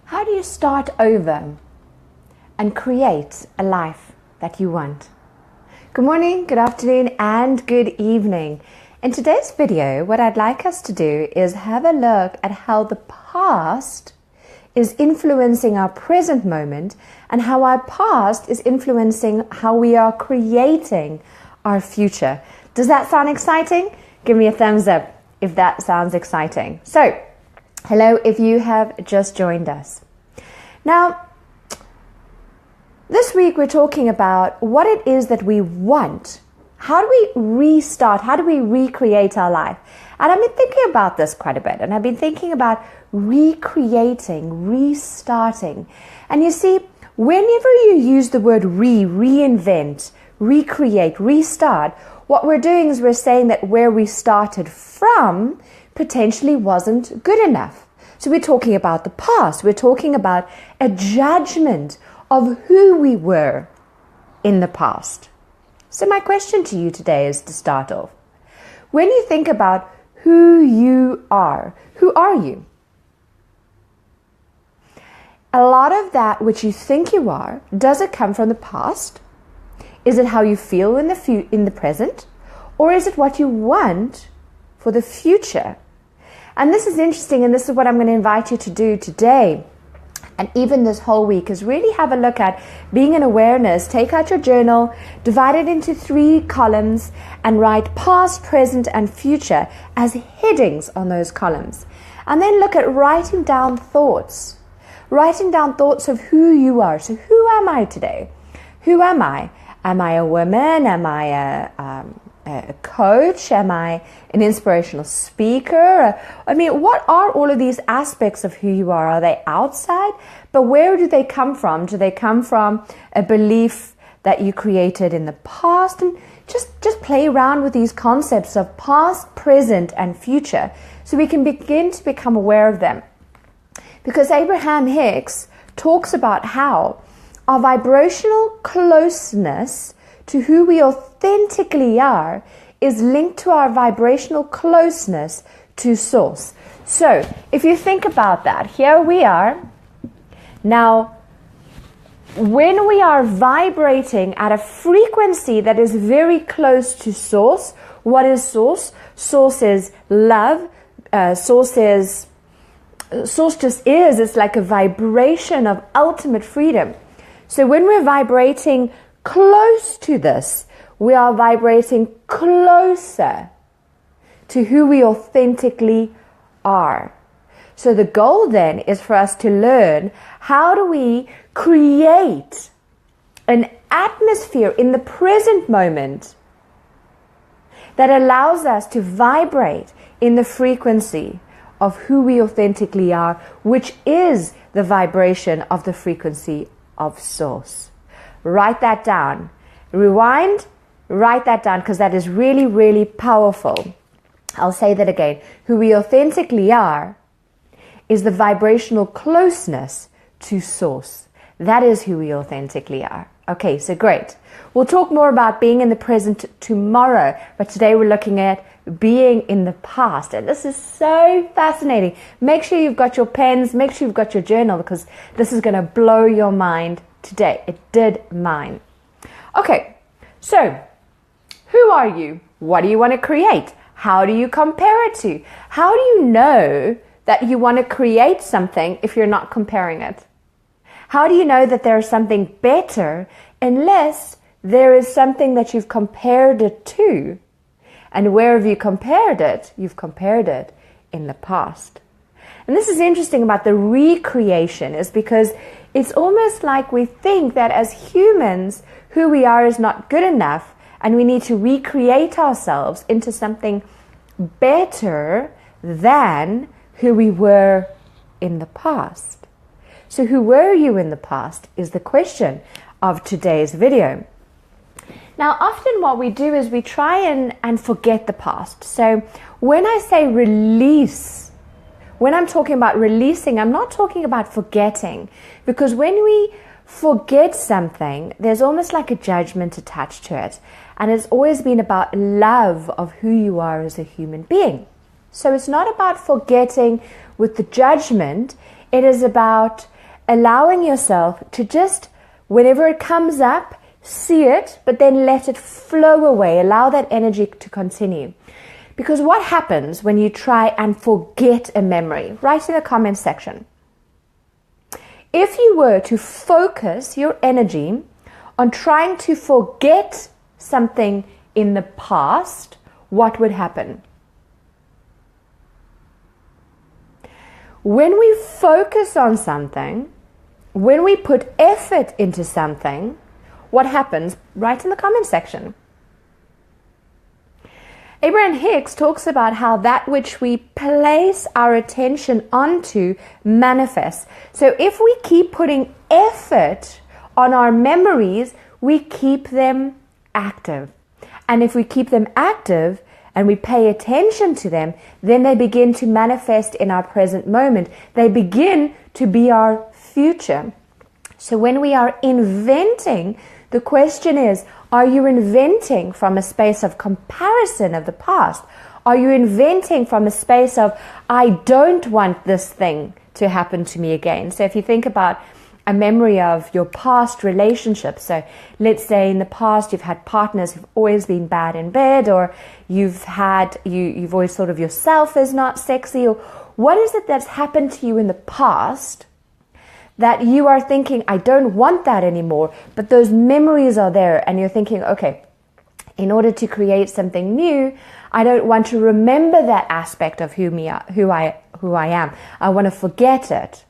How do you start over and create a life that you want? Good morning, good afternoon, and good evening. In today's video, what I'd like us to do is have a look at how the past is influencing our present moment and how our past is influencing how we are creating our future. Does that sound exciting? Give me a thumbs up if that sounds exciting. So, hello if you have just joined us. Now, this week we're talking about what it is that we want. How do we restart? How do we recreate our life? And I've been thinking about this quite a bit. And I've been thinking about recreating, restarting. And you see, whenever you use the word reinvent, recreate, restart, what we're doing is we're saying that where we started from potentially wasn't good enough. So we're talking about the past. We're talking about a judgment of who we were in the past. So my question to you today is to start off. When you think about who you are, who are you? A lot of that which you think you are, does it come from the past? Is it how you feel in the present? Or is it what you want for the future? And this is interesting, and this is what I'm going to invite you to do today. And even this whole week is really have a look at being in awareness. Take out your journal, divide it into 3 columns, and write past, present, and future as headings on those columns. And then look at writing down thoughts. Writing down thoughts of who you are. So who am I today? Who am I? Am I a woman? Am I a coach? Am I an inspirational speaker? I mean, what are all of these aspects of who you are? Are they outside? But where do they come from? Do they come from a belief that you created in the past? And just play around with these concepts of past, present, and future so we can begin to become aware of them. Because Abraham Hicks talks about how our vibrational closeness to who we authentically are is linked to our vibrational closeness to source. So, if you think about that, here we are. Now, when we are vibrating at a frequency that is very close to source, what is source? Source is love. Source just is. It's like a vibration of ultimate freedom. So when we're vibrating close to this, we are vibrating closer to who we authentically are. So the goal then is for us to learn how do we create an atmosphere in the present moment that allows us to vibrate in the frequency of who we authentically are, which is the vibration of the frequency of source. Write that down. Rewind, write that down, because that is really, really powerful. I'll say that again. Who we authentically are is the vibrational closeness to source. That is who we authentically are. Okay, so great. We'll talk more about being in the present tomorrow, but today we're looking at being in the past. And this is so fascinating. Make sure you've got your pens, make sure you've got your journal, because this is going to blow your mind today. It did mine. Okay, so who are you? What do you want to create? How do you compare it to? How do you know that you want to create something if you're not comparing it? How do you know that there is something better unless there is something that you've compared it to? And where have you compared it? You've compared it in the past. And this is interesting about the recreation, is because it's almost like we think that as humans, who we are is not good enough, and we need to recreate ourselves into something better than who we were in the past. So who were you in the past is the question of today's video. Now, often what we do is we try and forget the past. So when I say release, when I'm talking about releasing, I'm not talking about forgetting. Because when we forget something, there's almost like a judgment attached to it. And it's always been about love of who you are as a human being. So it's not about forgetting with the judgment. It is about allowing yourself to just, whenever it comes up, see it, but then let it flow away. Allow that energy to continue. Because what happens when you try and forget a memory? Write in the comments section. If you were to focus your energy on trying to forget something in the past, what would happen? When we focus on something, when we put effort into something, what happens? Write in the comment section. Abraham Hicks talks about how that which we place our attention onto manifests. So if we keep putting effort on our memories, we keep them active. And if we keep them active and we pay attention to them, then they begin to manifest in our present moment. They begin to be our future. So when we are inventing, the question is, are you inventing from a space of comparison of the past? Are you inventing from a space of, I don't want this thing to happen to me again? So if you think about a memory of your past relationships, so let's say in the past you've had partners who've always been bad in bed, or you've always thought of yourself as not sexy, or what is it that's happened to you in the past that you are thinking, I don't want that anymore, but those memories are there, and you're thinking, okay, in order to create something new, I don't want to remember that aspect of who I am. I want to forget it.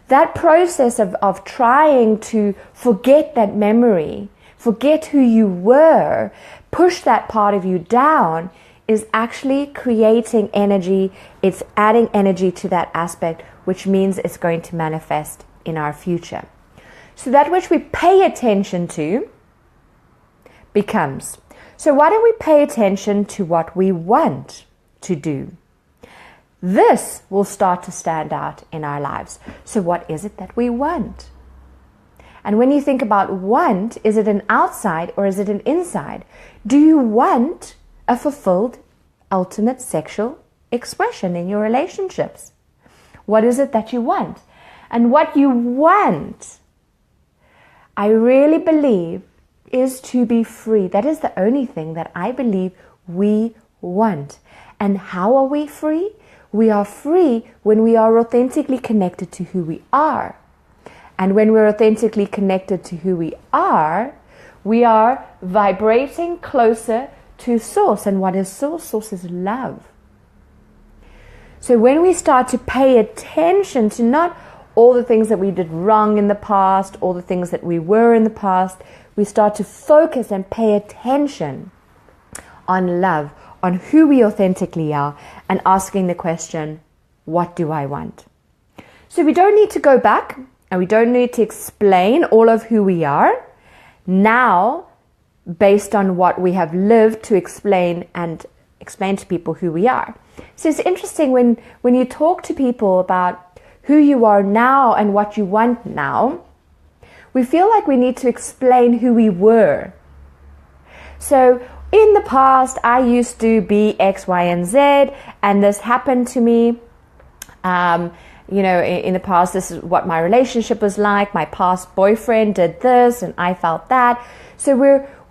That process of trying to forget that memory, forget who you were, push that part of you down, is actually creating energy. It's adding energy to that aspect, which means it's going to manifest in our future. So that which we pay attention to becomes. So why don't we pay attention to what we want to do? This will start to stand out in our lives. So what is it that we want? And when you think about want, is it an outside or is it an inside? Do you want a fulfilled, ultimate sexual expression in your relationships? What is it that you want? And what you want, I really believe, is to be free. That is the only thing that I believe we want. And how are we free? We are free when we are authentically connected to who we are. And when we're authentically connected to who we are vibrating closer to Source. And what is Source? Source is love. So when we start to pay attention to not all the things that we did wrong in the past, all the things that we were in the past, we start to focus and pay attention on love, on who we authentically are, and asking the question, what do I want? So we don't need to go back, and we don't need to explain all of who we are now, based on what we have lived, to explain to people who we are. So it's interesting when you talk to people about who you are now and what you want now, we feel like we need to explain who we were. So in the past, I used to be X, Y, and Z, and this happened to me. In the past, this is what my relationship was like. My past boyfriend did this, and I felt that. So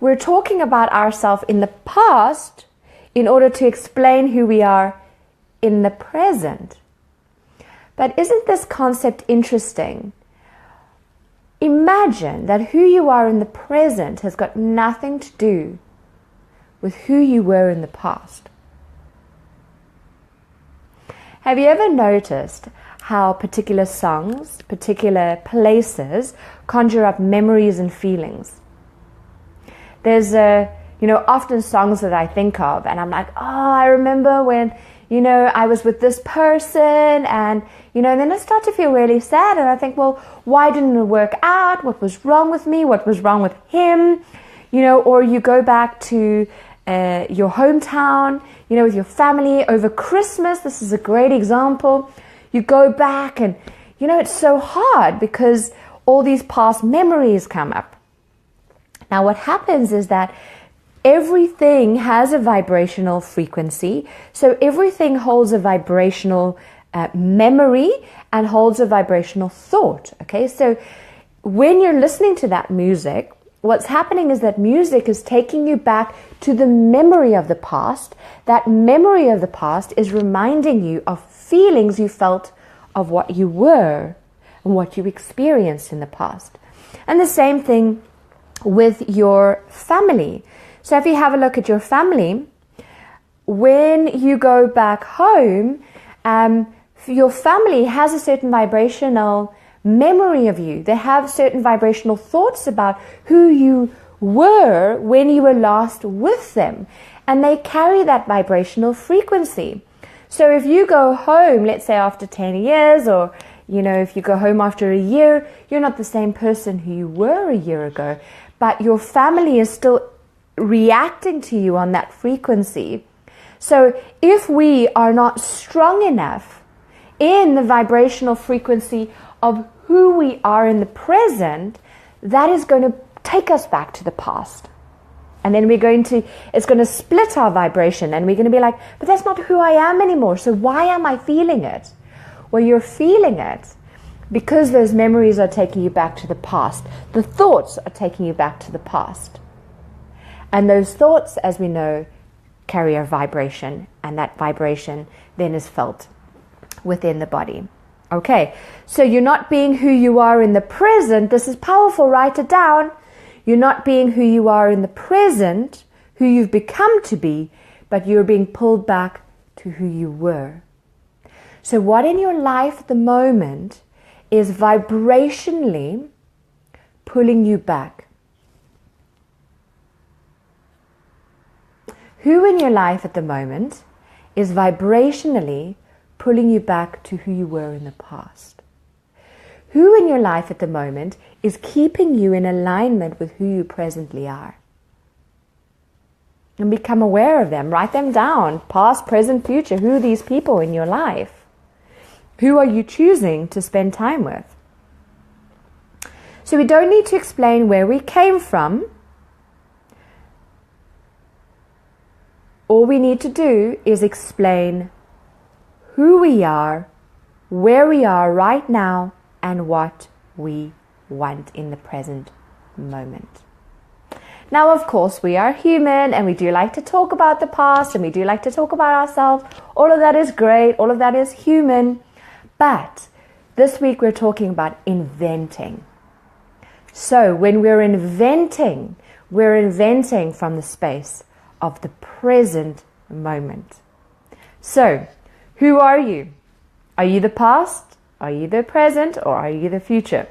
we're talking about ourselves in the past in order to explain who we are in the present. But isn't this concept interesting? Imagine that who you are in the present has got nothing to do with who you were in the past. Have you ever noticed how particular songs, particular places conjure up memories and feelings? There's often songs that I think of and I'm like, I remember when I was with this person, and then I start to feel really sad, and I think, well, why didn't it work out? What was wrong with me? What was wrong with him? Or you go back to your hometown, with your family over Christmas. This is a great example. You go back and, it's so hard because all these past memories come up. Now, what happens is that everything has a vibrational frequency. So everything holds a vibrational memory and holds a vibrational thought. Okay, so when you're listening to that music, what's happening is that music is taking you back to the memory of the past. That memory of the past is reminding you of feelings you felt of what you were and what you experienced in the past. And the same thing with your family. So if you have a look at your family, when you go back home, your family has a certain vibrational memory of you. They have certain vibrational thoughts about who you were when you were last with them. And they carry that vibrational frequency. So if you go home, let's say after 10 years, or if you go home after a year, you're not the same person who you were a year ago, but your family is still reacting to you on that frequency. So if we are not strong enough in the vibrational frequency of who we are in the present, that is going to take us back to the past. And then it's going to split our vibration, and we're going to be like, but that's not who I am anymore. So why am I feeling it? Well, you're feeling it because those memories are taking you back to the past. The thoughts are taking you back to the past. And those thoughts, as we know, carry a vibration, and that vibration then is felt within the body. Okay, so you're not being who you are in the present. This is powerful. Write it down. You're not being who you are in the present, who you've become to be, but you're being pulled back to who you were. So what in your life at the moment is vibrationally pulling you back? Who in your life at the moment is vibrationally pulling you back to who you were in the past? Who in your life at the moment is keeping you in alignment with who you presently are? And become aware of them. Write them down. Past, present, future. Who are these people in your life? Who are you choosing to spend time with? So we don't need to explain where we came from. All we need to do is explain who we are, where we are right now, and what we want in the present moment. Now, of course, we are human, and we do like to talk about the past, and we do like to talk about ourselves. All of that is great. All of that is human. But this week we're talking about inventing. So when we're inventing from the space of the present moment. So, who are you? Are you the past? Are you the present? Or are you the future?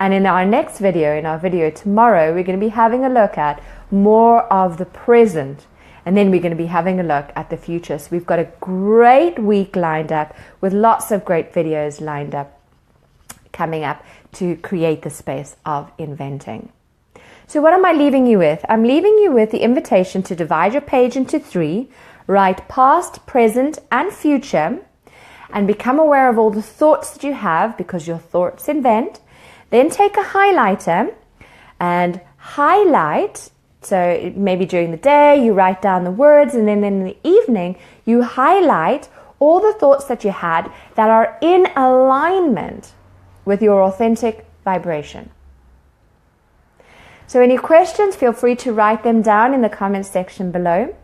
And in our next video, in our video tomorrow, we're going to be having a look at more of the present. And then we're going to be having a look at the future. So we've got a great week lined up with lots of great videos lined up coming up to create the space of inventing. So what am I leaving you with? I'm leaving you with the invitation to divide your page into 3, write past, present, and future, and become aware of all the thoughts that you have, because your thoughts invent. Then take a highlighter and highlight. So maybe during the day you write down the words, and then in the evening you highlight all the thoughts that you had that are in alignment with your authentic vibration. So any questions, feel free to write them down in the comments section below.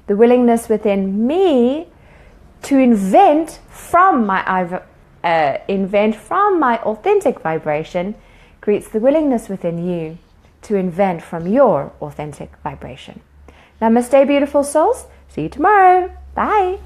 The willingness within me to invent from my authentic vibration creates the willingness within you to invent from your authentic vibration. Namaste, beautiful souls. See you tomorrow. Bye.